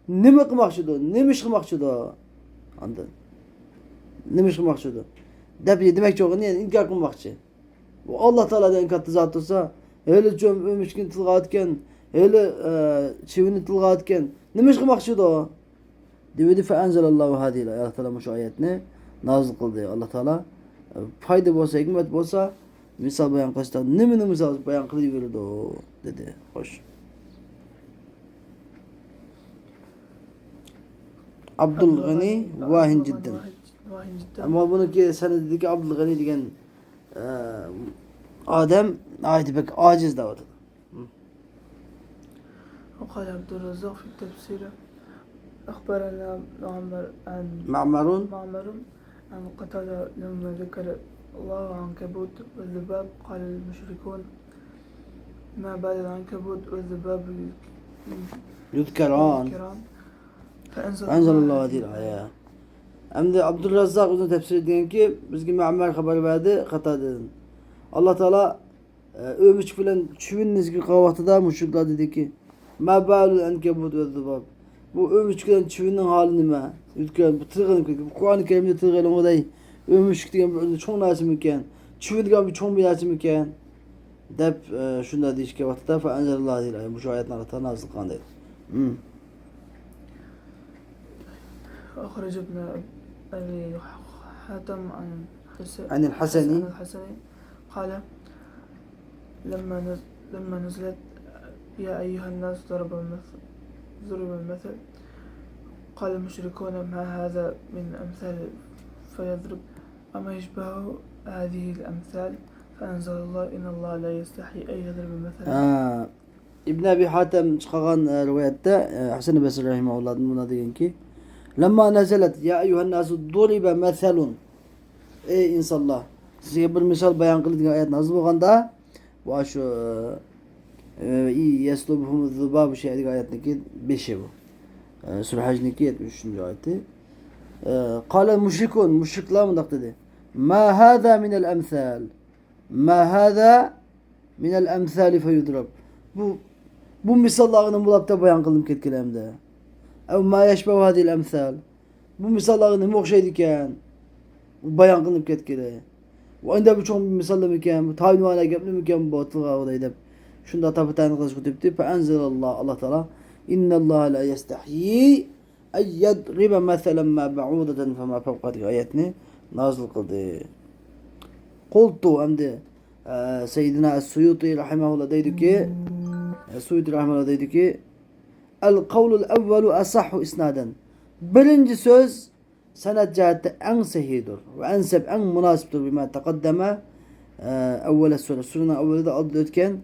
ne mi kımakçıdı ne mi kımakçıdı anladın ne mi kımakçıdı demek çok niye inkar kılmakçı bu Allah Teala'dan inkar zat olsa hele çöm ömüşkün tılgatken hele çivini tılgatken ne mi kımakçıdı o dedi fe enzelallahu hadiyle Allah Teala şu ayetini nazil kıldı Allah Teala fayda bolsa hikmet bolsa misal bayan kılışta ne mi misal bayan kılıverdi o dedi hoş Abdülgani vahin cidden. Ama bunu ki sen dedi ki Abdülgani diyen Adem ayeti pek aciz de vardı. وقال عبد الرزاق في التفسير أخبرنا معمر عن قتادة لما ذكر الله عنكبوت والذباب قال المشركون ما بعد العنكبوت والذباب يذكران Enzelallahu adil aya. Hem de Abdülrezzak uzun tefsir diyen ki bizge Ma'mer haber verdi hata dedin. Allah Teala ömüç filan çüvün nizgi kavatıda müşrikler dedi ki ma ba'lul enkebut ve zubab. Bu ömüç filan çüvünün halini mi? Yüzgülen bu tırgın bu Kur'an-ı Kerim'de tırgın o da ömüç diyen çok nasıl iken çüvün diyen bir çok bir nasıl iken dep şunda diş kavatıda fa enzelallahu adil aya. Bu şu ayetin arasında nazil kandaydı. أخرج ابن أبي حاتم عن عن الحسني قال لما نزلت يا أيها الناس ضرب المثل قال المشركون ما هذا من أمثال فيضرب أما يشبه هذه الأمثال فأنزل الله إن الله لا يستحي أن يضرب مثلا. İbn Abi Hatem çıkan rivayette Hasan-ı Basri rahimehullah'ın buna diyen ki Lemma nezelet ya eyyühen nasu duribe meselun. Ey insanlar, size bir misal bayan kıldığı ayet nazil olganda bu şu yeslubuhum zubab şey ayetindeki 5'i bu. Sure Hac'daki 73. ayeti. Kâle müşrikun, müşrikler mı dedi? Ma hâzâ minel emsâl. Ma hâzâ minel emsâli feyudrab. Bu misallarını bulapta bayan kıldım ketkilemde. Ev ma yeşbehu hadil emsal. Bu misallarını mokşaydı iken bayan kıldım ketkile. Bu anda birçok misallar iken, tayin vana gepli iken bu atılga olaydı. Şunda tabi tayin kılıç kutuptu. Fe enzelallah Allah Teala İnnallâhe la yestahyi en yedribe meselen ma ba'udeten fema fevkati ayetini nazil kıldı. Kultu emdi Seyyidina Es-Suyuti rahimahullah deydi ki Suyuti rahimahullah deydi ki El-kavlul evvelu asahhu isnaden. Birinci söz sanat cihette en sehidir ve en münasiptir bima takaddeme evvele sure. Surenin evveli de aldı ötken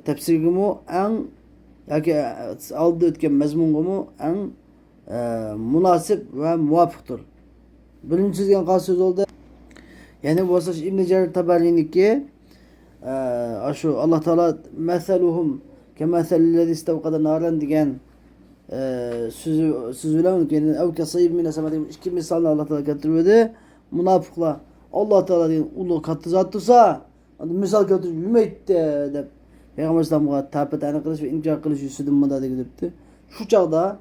tefsirgimi en aldı ötken mezmungumu en münasip ve muvafıktır. Birinci sözgen kaç söz oldu? Yani bu asas İbn-i Cerir Tabari'ninki şu Allah Teala meseluhum kemeselillezi istevkada naren diyen sözülen yani ev kasayib mine sematim iki misalını Allah Teala getiriyordu. Münafıklar Allah Teala diyen ulu katı zattırsa misal götürüp yümeytti de Peygamber İslam'a tapet ayna kılıç ve inkar kılıç yüzüdüm mıda da gidipti. Şu çağda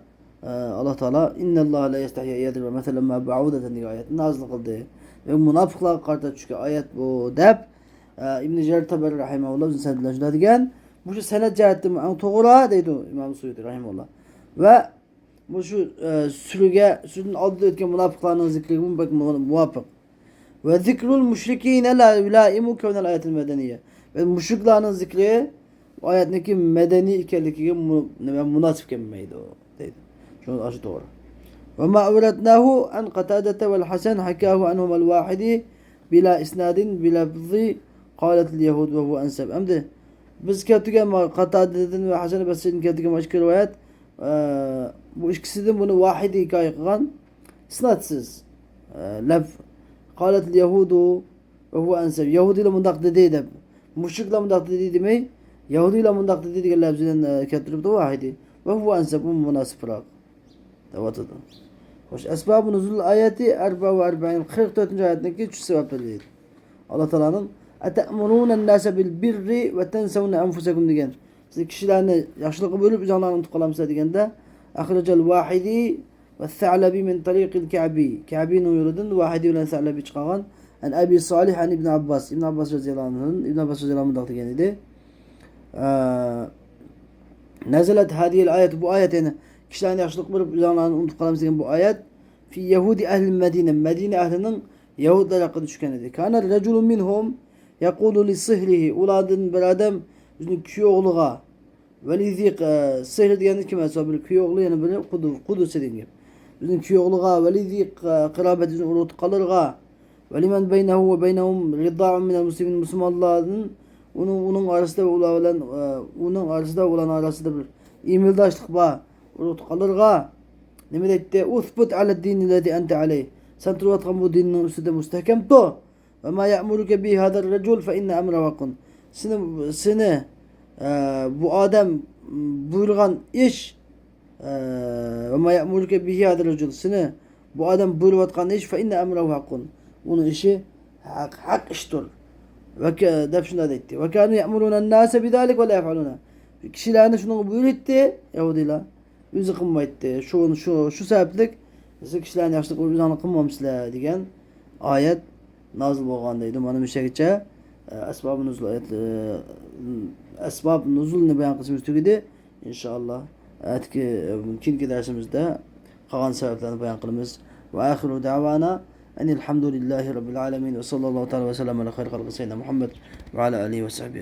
Allah Teala innallâhe la yestahiyye yedir ve meselen ma ba'udeten diye ayet nazil kıldı. Ve münafıklar karta çünkü ayet bu dep İbn-i Cerir Tabari rahimahullah uzun senedler diyen bu şu senet cihette doğru deydi İmam Suyuti rahimahullah. Ve bu şu sürünün adı etken münafıklarının zikri muvafık. Ve zikrul müşrikine la yulaimu kevnel ayetil medeniye. Ve müşriklerin zikri o ayetteki medeni ikerlik münasip kemmeydi o deydi. Şunu aşı doğru. Ve ma öğretnahu an Qatadete vel Hasan hakahu anhum el vahidi bila isnadin bila bzi qalet yahud ve hu enseb. Emdi biz ketügen Qatade'den ve Hasan-ı Basri'nin ketügen başka rivayet bu ikisinin bunu vahidi hikaye kılan isnatsız laf qalet yahudu ve hu enseb. Yahudi ile mundak dediydi. Müşrik ile mundak dediydi mi? Yahudi ile mundak dediydi lafziden ketirip de vahidi. Ve hu enseb bu münasip bırak. Devatıdı. Hoş esbab-ı nuzul ayeti 44. 44. ayetindeki şu sebepleriydi. Allah Teala'nın ete'murûnen nâse bil birri ve tensevne enfusekum diyen. Siz kişilerini yaşlılığı bölüp canlarını unutkalamsa diyen de ahrecel vahidi ve tha'lebi min tariqil ka'bi. Ka'bi'nin yoludun vahidi ile tha'lebi çıkan en Ebi Salih en İbn Abbas. İbn Abbas radıyallahu anh'ın İbn Abbas radıyallahu anh'ın dağıtı geniydi. Nezelet hadiyel ayet bu ayet yani kişilerin yaşlılık bulup canlarını unutkalamsa diyen bu ayet fi Yahudi ehli Medine. Medine ehlinin Yahudiler hakkında düşken idi. Kana reculun minhum yaqulu li sihrihi uladın bir adam bizim küyoğluğa velizik sihr diyen kime sabır küyoğlu yani böyle kudus dediğin gibi. Bizim küyoğluğa velizik kırabetin urut kalırga velimen beynehu ve beynehum ridda'un minel muslimin Müslümanların onun arasında olan arasında bir imildaşlık ba urut kalırga ne detti? Uthbut ala din lezi ente aleyh. Sen turvatkan bu dinin üstünde müstehkem to. Ve ma ya'muruke bihi hadar recul fe inne emre vakun. Seni bu adam buyurgan iş ve ma ya'muruke bihi hadar recul. Seni bu adam buyurvatkan iş fe inne emre vakun. Onun işi hak iştir. Ve dep şuna detti. Ve kânu ya'murunen nâse bidâlik ve la yef'alûne. Kişilerine şunu buyur etti Yahudiler. Yüzü kınma etti. Şu sebeplik kişilerin yaşlık uyuzanı kınmamışlar diyen ayet nazil bolgandaydı. Mana müşekçe esbab-ı nuzul esbab-ı nuzulunu beyan kısmımız tükedi. İnşallah etki mümkün ki dersimizde kalan sebeplerini beyan kılımız. Ve ahiru davana أن الحمد لله رب العالمين وصلى الله تعالى وسلم على خير خلق سيدنا محمد وعلى آله وصحبه أجمعين.